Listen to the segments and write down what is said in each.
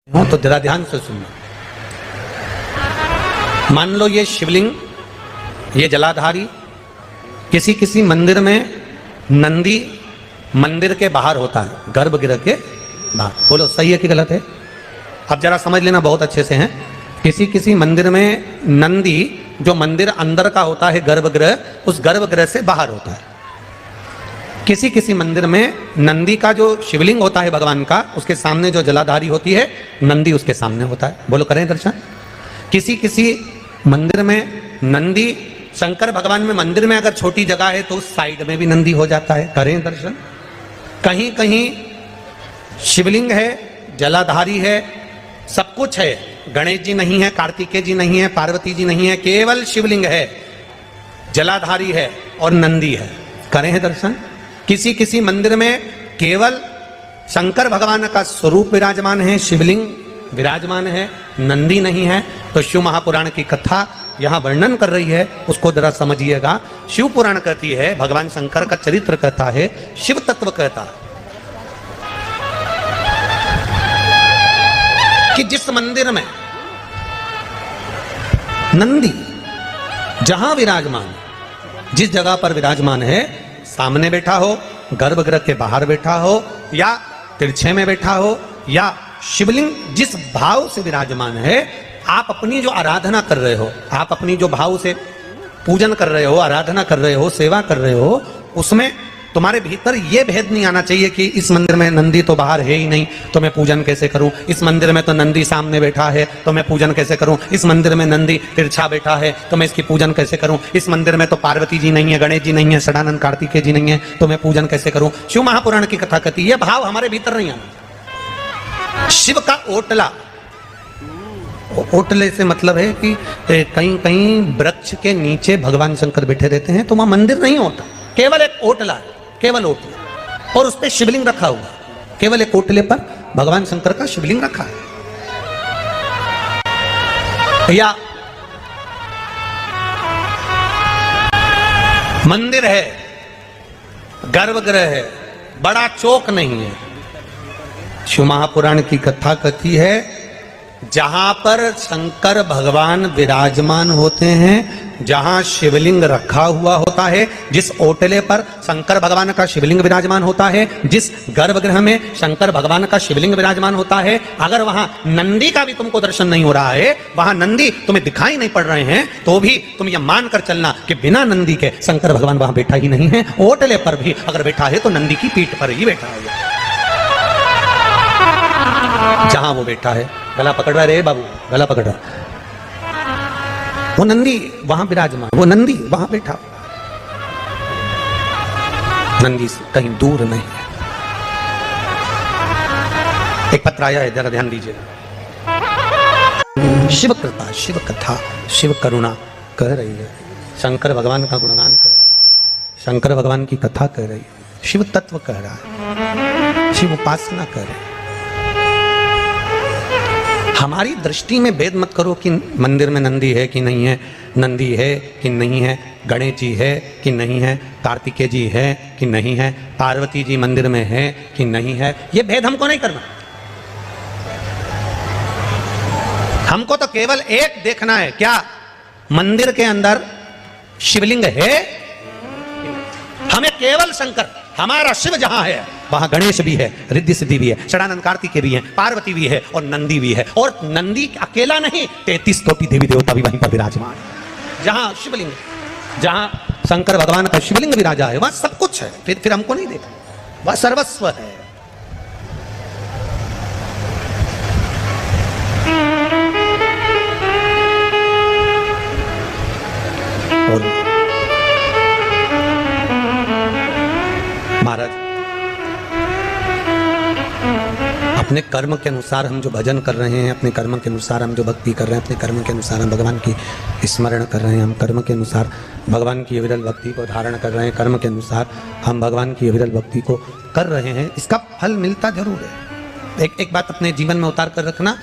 हो तो जरा ध्यान से सुनना। मान लो ये शिवलिंग, ये जलाधारी किसी किसी मंदिर में नंदी मंदिर के बाहर होता है, गर्भगृह के बाहर। बोलो सही है कि गलत है? अब जरा समझ लेना बहुत अच्छे से हैं। किसी किसी मंदिर में नंदी जो मंदिर अंदर का होता है गर्भगृह, उस गर्भगृह से बाहर होता है। किसी किसी मंदिर में नंदी का जो शिवलिंग होता है भगवान का, उसके सामने जो जलाधारी होती है नंदी उसके सामने होता है। बोलो करें दर्शन? किसी किसी मंदिर में नंदी, शंकर भगवान में मंदिर में अगर छोटी जगह है तो उस साइड में भी नंदी हो जाता है। करें दर्शन? कहीं कहीं शिवलिंग है, जलाधारी है, सब कुछ है, गणेश जी नहीं है, कार्तिकेय जी नहीं है, पार्वती जी नहीं है, केवल शिवलिंग है, जलाधारी है और नंदी है। करें हैं दर्शन? किसी किसी मंदिर में केवल शंकर भगवान का स्वरूप विराजमान है, शिवलिंग विराजमान है, नंदी नहीं है। तो शिव महापुराण की कथा यहां वर्णन कर रही है, उसको जरा समझिएगा। शिव पुराण कहती है, भगवान शंकर का चरित्र कहता है, शिव तत्व कहता है कि जिस मंदिर में नंदी जहां विराजमान, जिस जगह पर विराजमान है, सामने बैठा हो, गर्भगृह के बाहर बैठा हो, या तिरछे में बैठा हो, या शिवलिंग जिस भाव से विराजमान है, आप अपनी जो आराधना कर रहे हो, आप अपनी जो भाव से पूजन कर रहे हो, आराधना कर रहे हो, सेवा कर रहे हो, उसमें तुम्हारे भीतर यह भेद नहीं आना चाहिए कि इस मंदिर में नंदी तो बाहर है ही नहीं तो मैं पूजन कैसे करूं, इस मंदिर में तो नंदी सामने बैठा है तो मैं पूजन कैसे करूं, इस मंदिर में नंदी तिरछा बैठा है तो मैं इसकी पूजन कैसे करूं, इस मंदिर में तो पार्वती जी नहीं है, गणेश जी नहीं है, षडानंद कार्तिकेय जी नहीं है तो मैं पूजन कैसे करूं। शिव महापुराण की कथा कहती है, भाव हमारे भीतर नहीं आना। शिव का ओटला, ओटले से मतलब है कि कहीं कहीं वृक्ष के नीचे भगवान शंकर बैठे रहते हैं तो वहां मंदिर नहीं होता, केवल एक ओटला है, केवल ओटला, और उस पर शिवलिंग रखा हुआ, केवल एक ओटले पर भगवान शंकर का शिवलिंग रखा है। या मंदिर है, गर्भगृह है, बड़ा चौक नहीं है। शिव महापुराण की कथा कहती है, जहां पर शंकर भगवान विराजमान होते हैं, जहां शिवलिंग रखा हुआ होता है, जिस ओटले पर शंकर भगवान का शिवलिंग विराजमान होता है, जिस गर्भगृह में शंकर भगवान का शिवलिंग विराजमान होता है, अगर वहां नंदी का भी तुमको दर्शन नहीं हो रहा है, वहां नंदी तुम्हें दिखाई नहीं पड़ रहे हैं, तो भी तुम यह मानकर चलना कि बिना नंदी के शंकर भगवान वहां बैठा ही नहीं है। ओटले पर भी अगर बैठा है तो नंदी की पीठ पर ही बैठा है, जहां वो बैठा है। गला पकड़ रहा है रे बाबू, गला पकड़ रहा, वो नंदी वहां विराजमान, वो नंदी वहां बैठा, नंदी से कहीं दूर नहीं है। एक पत्र आया है, जरा ध्यान दीजिए। शिव कृपा, शिव कथा, शिव करुणा कह रही है, शंकर भगवान का गुणगान कर रहा है, शंकर भगवान की कथा कह रही है, शिव तत्व कह रहा है, शिव उपासना कर रहे हैं। हमारी दृष्टि में भेद मत करो कि मंदिर में नंदी है कि नहीं है, नंदी है कि नहीं है, गणेश जी है कि नहीं है, कार्तिकेय जी है कि नहीं है, पार्वती जी मंदिर में है कि नहीं है, ये भेद हमको नहीं करना। हमको तो केवल एक देखना है, क्या मंदिर के अंदर शिवलिंग है? हमें केवल शंकर, हमारा शिव जहां है वहां गणेश भी है, रिद्धि सिद्धि भी है, षडानंद कार्तिकेय भी है, पार्वती भी है और नंदी भी है। और नंदी अकेला नहीं, 33 कोटि देवी देवता भी वहीं पर विराजमान है। जहां शिवलिंग, जहां शंकर भगवान का शिवलिंग विराजा है वहां सब कुछ है। फिर हमको नहीं देखना, वह सर्वस्व है। और महाराज, अपने कर्म के अनुसार हम जो भजन कर रहे हैं, अपने कर्म के अनुसार हम जो भक्ति कर रहे हैं, अपने कर्म के अनुसार हम भगवान की स्मरण कर रहे हैं, हम कर्म के अनुसार भगवान की अविरल भक्ति को धारण कर रहे हैं, कर्म के अनुसार हम भगवान की अविरल भक्ति को कर रहे हैं, इसका फल मिलता जरूर है। एक बात अपने जीवन में उतार कर रखना,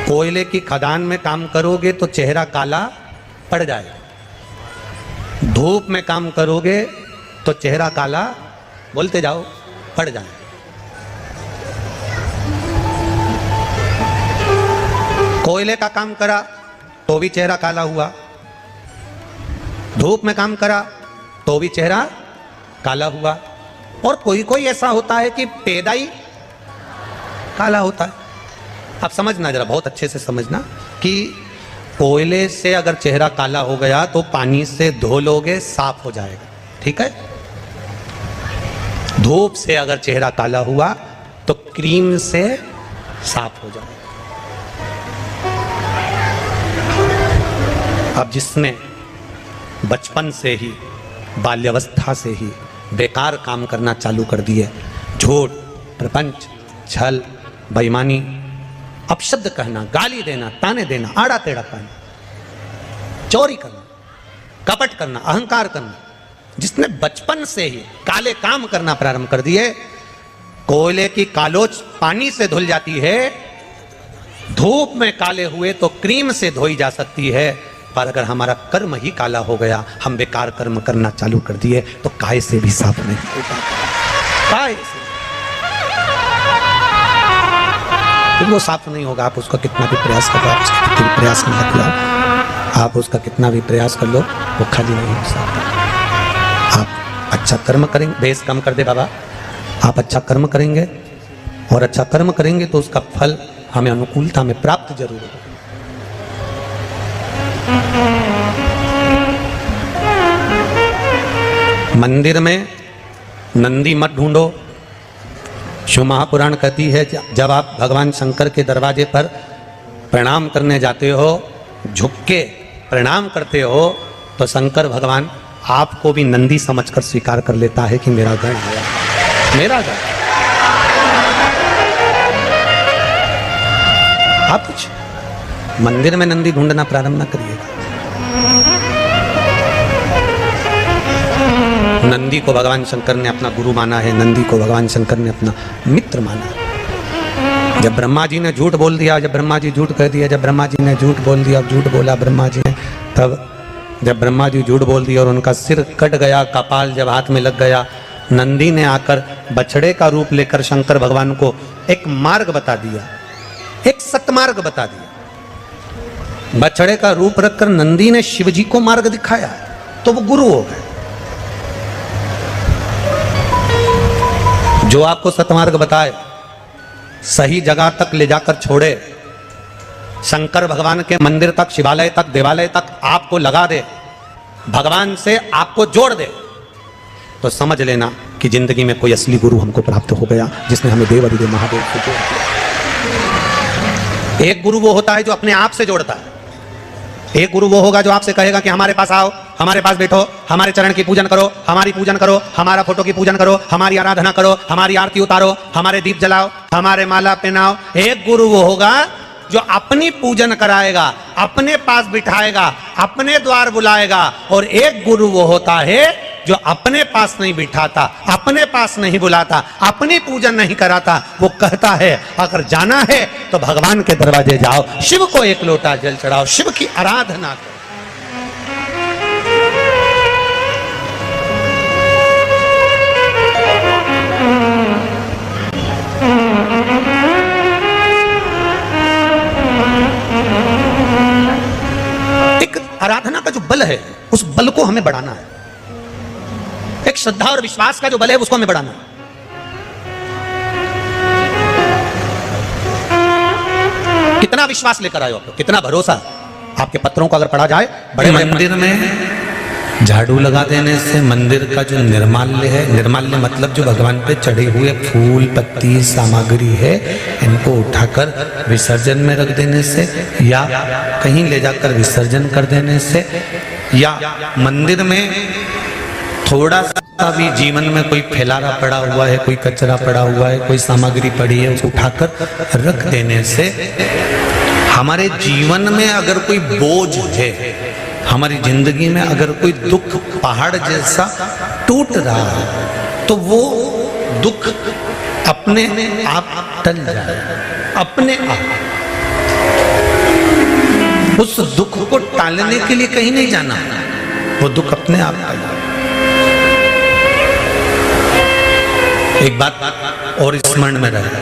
कोयले की खदान में काम करोगे तो चेहरा काला पड़ जाएगा, धूप में काम करोगे तो चेहरा काला, बोलते जाओ, पड़ जाए। कोयले का काम करा तो भी चेहरा काला हुआ, धूप में काम करा तो भी चेहरा काला हुआ, और कोई कोई ऐसा होता है कि पैदा ही काला होता है। अब समझना जरा, बहुत अच्छे से समझना कि कोयले से अगर चेहरा काला हो गया तो पानी से धो लोगे साफ हो जाएगा, ठीक है। धूप से अगर चेहरा काला हुआ तो क्रीम से साफ हो जाएगा। अब जिसने बचपन से ही, बाल्यावस्था से ही बेकार काम करना चालू कर दिए, झूठ, प्रपंच, छल, बेईमानी, अपशब्द कहना, गाली देना, ताने देना, आड़ा टेढ़ा कहना, चोरी करना, कपट करना, अहंकार करना, जिसने बचपन से ही काले काम करना प्रारंभ कर दिए, कोयले की कालोच पानी से धुल जाती है, धूप में काले हुए तो क्रीम से धोई जा सकती है, पर अगर हमारा कर्म ही काला हो गया, हम बेकार कर्म करना चालू कर दिए, तो काय से भी साफ नहीं होता। काय से तो वो साफ नहीं होगा। आप उसका कितना भी प्रयास कर लो, आप उसका कितना भी प्रयास नहीं कर लो, आप उसका कितना भी प्रयास कर लो, वो खाली नहीं हो सकता। आप अच्छा कर्म करेंगे, बेस कम कर दे बाबा, आप अच्छा कर्म करेंगे और अच्छा कर्म करेंगे तो उसका फल हमें अनुकूलता में प्राप्त जरूर होगा। मंदिर में नंदी मत ढूंढो। शिव महापुराण कहती है जब आप भगवान शंकर के दरवाजे पर प्रणाम करने जाते हो, झुक के प्रणाम करते हो, तो शंकर भगवान आपको भी नंदी समझकर स्वीकार कर लेता है कि मेरा गण आया, मेरा गण। आप कुछ मंदिर में नंदी ढूंढना प्रारंभ न करिएगा। नंदी को भगवान शंकर ने अपना गुरु माना है, नंदी को भगवान शंकर ने अपना मित्र माना है। जब ब्रह्मा जी ने झूठ बोल दिया, जब ब्रह्मा जी झूठ कह दिया, जब ब्रह्मा जी ने झूठ बोल दिया, झूठ बोला ब्रह्मा जी ने, तब जब ब्रह्मा जी झूठ बोल दिया और उनका सिर कट गया, कपाल जब हाथ में लग गया, नंदी ने आकर बछड़े का रूप लेकर शंकर भगवान को एक मार्ग बता दिया, एक सतमार्ग बता दिया। बछड़े का रूप रखकर नंदी ने शिव जी को मार्ग दिखाया, तो वो गुरु हो गए। जो आपको सतमार्ग बताए, सही जगह तक ले जाकर छोड़े, शंकर भगवान के मंदिर तक, शिवालय तक, देवालय तक आपको लगा दे, भगवान से आपको जोड़ दे, तो समझ लेना कि जिंदगी में कोई असली गुरु हमको प्राप्त हो गया, जिसने हमें देव अधिदेव महादेव से जोड़ दिया। एक गुरु वो होता है जो अपने आप से जोड़ता है। एक गुरु वो होगा जो आपसे कहेगा कि हमारे पास आओ, हमारे पास बैठो, हमारे चरण की पूजन करो, हमारी पूजन करो, हमारा फोटो की पूजन करो, हमारी आराधना करो, हमारी आरती उतारो, हमारे दीप जलाओ, हमारे माला पहनाओ। एक गुरु वो होगा जो अपनी पूजन कराएगा, अपने पास बिठाएगा, अपने द्वार बुलाएगा। और एक गुरु वो होता है जो अपने पास नहीं बिठाता, अपने पास नहीं बुलाता, अपनी पूजन नहीं कराता। वो कहता है अगर जाना है तो भगवान के दरवाजे जाओ, शिव को एक लोटा जल चढ़ाओ, शिव की आराधना करो। एक आराधना का जो बल है, उस बल को हमें बढ़ाना है। एक श्रद्धा और विश्वास का जो बल है, उसको हमें बढ़ाना है। कितना विश्वास लेकर आए हो आप लोग, कितना भरोसा आपके पत्रों को अगर पढ़ा जाए। बड़े मंदिर में झाड़ू लगा देने से मंदिर का जो निर्माल्य है, निर्माल्य मतलब जो भगवान पे चढ़े हुए फूल, पत्ती, सामग्री है, इनको उठाकर विसर्जन में रख देने से, या कहीं ले जाकर विसर्जन कर देने से, या मंदिर में थोड़ा सा भी जीवन में कोई फैलारा पड़ा हुआ है, कोई कचरा पड़ा हुआ है, कोई सामग्री पड़ी है, उसको उठाकर रख देने से हमारे जीवन में अगर कोई बोझ है, हमारी जिंदगी में अगर कोई दुख पहाड़ जैसा टूट रहा है, तो वो दुख अपने आप टल जाए, अपने आप। उस दुख को टालने के लिए कहीं नहीं जाना, वो दुख अपने आप टल जाए। एक बात और स्मरण में रहे,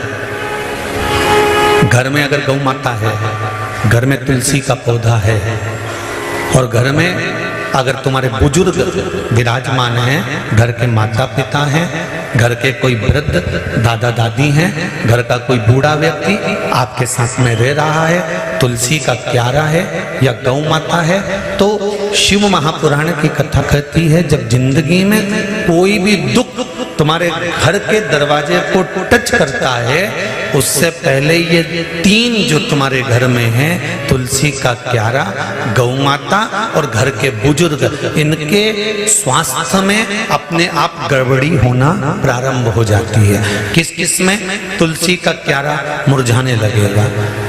घर में अगर गौ माता है घर में तुलसी का पौधा है और घर में अगर तुम्हारे बुजुर्ग विराजमान हैं, घर के माता पिता हैं, घर के कोई वृद्ध दादा दादी हैं, घर का कोई बूढ़ा व्यक्ति आपके साथ में रह रहा है, तुलसी का क्यारा है या गौ माता है, तो शिव महापुराण की कथा कहती है जब जिंदगी में कोई भी दुख तुम्हारे घर के दरवाजे को टच करता है, उससे पहले ये तीन जो तुम्हारे घर में हैं, तुलसी का क्यारा, गौ माता और घर के बुजुर्ग, इनके स्वास्थ्य में अपने आप गड़बड़ी होना प्रारंभ हो जाती है। किस किस में? तुलसी का क्यारा मुरझाने लगेगा,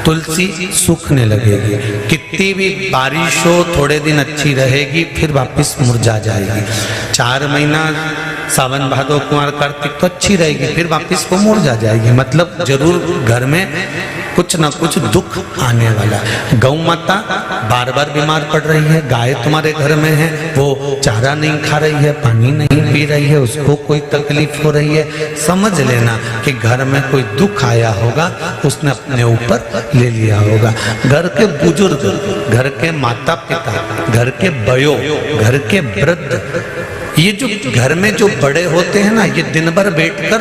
तुलसी सूखने लगेगी, कितनी भी बारिश हो थोड़े दिन अच्छी रहेगी फिर वापस मुरझा जाएगी। 4 महीना सावन भादो कुंवर कार्तिक तो अच्छी रहेगी, फिर वापस वो मुरझा जाएगी। मतलब जरूर घर में कुछ ना कुछ दुख आने वाला। गौ माता बार बार बीमार पड़ रही है, गाय तुम्हारे घर में है, वो चारा नहीं खा रही है, पानी नहीं पी रही है, उसको कोई तकलीफ हो रही है, समझ लेना कि घर में कोई दुख आया होगा, उसने अपने ऊपर ले लिया होगा। घर के बुजुर्ग, घर के माता पिता, घर के बयो, घर के वृद्ध, ये जो घर में जो बड़े होते हैं ना, ये दिन भर बैठकर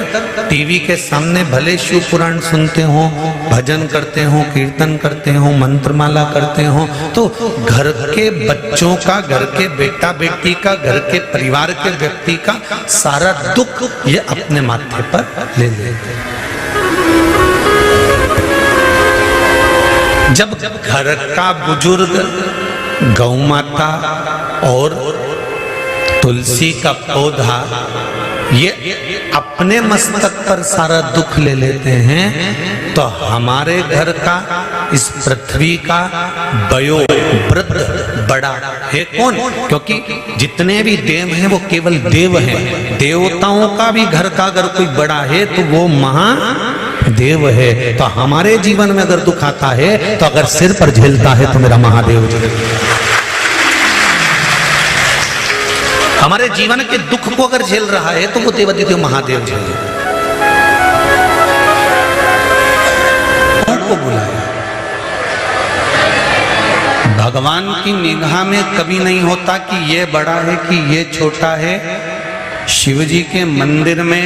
टीवी के सामने भले शिव पुराण सुनते हो, भजन करते हो, कीर्तन करते हो, मंत्रमाला करते हो, तो घर के बच्चों का, घर के बेटा बेटी का, घर के परिवार के व्यक्ति का सारा दुख ये अपने माथे पर ले लेते हैं। जब घर का बुजुर्ग गौ माता और तुलसी का पौधा ये अपने मस्तक पर सारा दुख ले लेते हैं, तो हमारे घर का, इस पृथ्वी का वयो वृद्ध बड़ा है कौन? क्योंकि जितने भी देव हैं वो केवल देव हैं। देवताओं का भी घर का अगर कोई बड़ा है तो वो महादेव है। तो हमारे जीवन में अगर दुख आता है तो अगर सिर पर झेलता है तो मेरा महादेव जी। हमारे जीवन के दुख को अगर झेल रहा है तो वो देवादिदेव महादेव जी को बुलाया। भगवान की निगाह में कभी नहीं होता कि ये बड़ा है कि ये छोटा है। शिव जी के मंदिर में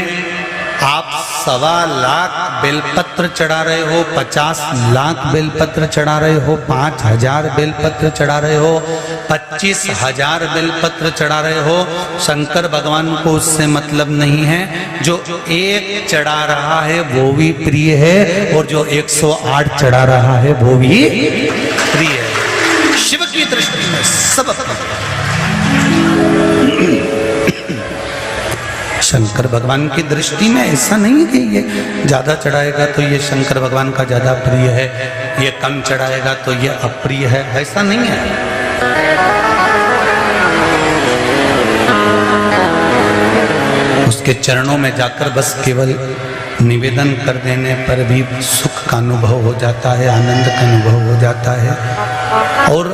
आप 1.25 लाख बेलपत्र चढ़ा रहे हो, 50 लाख बेलपत्र चढ़ा रहे हो, 5000 बेलपत्र चढ़ा रहे हो, 25,000 बेलपत्र चढ़ा रहे हो, शंकर भगवान को उससे मतलब नहीं है। जो एक चढ़ा रहा है वो भी प्रिय है और जो 108 चढ़ा रहा है वो भी प्रिय है। शिव की दृष्टि में सब शंकर भगवान की दृष्टि में ऐसा नहीं कि ये ज्यादा चढ़ाएगा तो ये शंकर भगवान का ज्यादा प्रिय है, ये कम चढ़ाएगा तो ये अप्रिय है, ऐसा नहीं है। उसके चरणों में जाकर बस केवल निवेदन कर देने पर भी सुख का अनुभव हो जाता है, आनंद का अनुभव हो जाता है और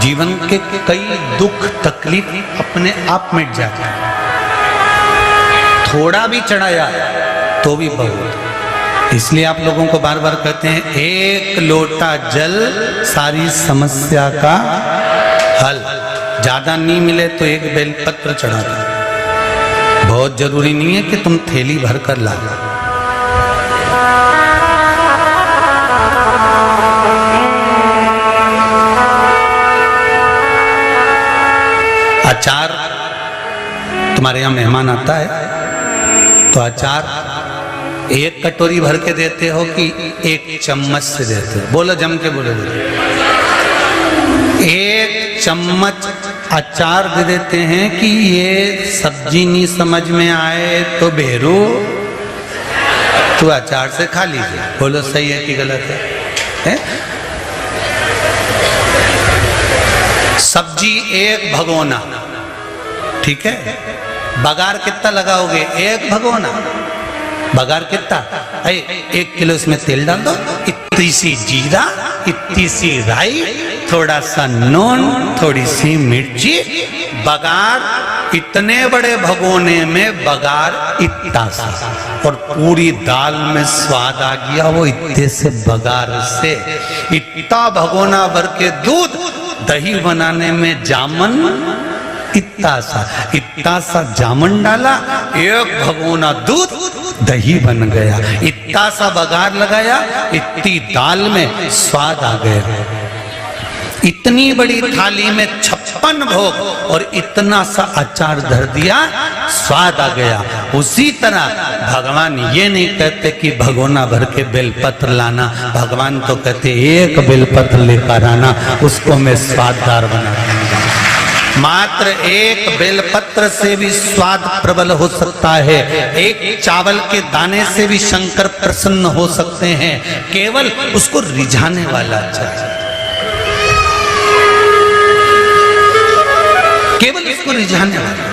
जीवन के कई दुख तकलीफ अपने आप मिट जाते हैं। थोड़ा भी चढ़ाया तो भी बहुत। इसलिए आप लोगों को बार बार कहते हैं एक लोटा जल सारी समस्या का हल। ज्यादा नहीं मिले तो एक बेलपत्र चढ़ा दो, बहुत जरूरी नहीं है कि तुम थैली भर कर ला। अचार, तुम्हारे यहां मेहमान आता है तो अचार एक कटोरी भर के देते हो कि एक चम्मच से देते हो? बोलो, जम के बोलो। एक चम्मच अचार दे देते हैं कि ये सब्जी नहीं समझ में आए तो बेरू तो अचार से खा लीजिए। बोलो सही है कि गलत है? सब्जी एक भगोना, ठीक है। बगार कितना लगाओगे? एक भगोना। बगार कितना? 1 किलो इसमें तेल डाल दो, इतनी सी जीरा, इतनी सी राई, थोड़ा सा नून, थोड़ी सी मिर्ची। बगार इतने बड़े भगोने में बघार इतना सा, और पूरी दाल में स्वाद आ गया वो इतने से बघार से। इतना भगोना भर के दूध, दही बनाने में जामन इतना सा जामन डाला, एक भगोना दूध दही बन गया। इतना सा बघार लगाया, इतनी दाल में स्वाद आ गया। इतनी बड़ी थाली में 56 भोग और इतना सा अचार धर दिया, स्वाद आ गया। उसी तरह भगवान ये नहीं कहते कि भगोना भर के बेलपत्र लाना, भगवान तो कहते एक बेलपत्र लेकर आना, उसको मैं स्वाददार बना दूंगा। मात्र एक बेलपत्र से भी स्वाद प्रबल हो सकता है, एक चावल के दाने से भी शंकर प्रसन्न हो सकते हैं। केवल उसको रिझाने वाला चाहिए, केवल इसको रिझाने वाला।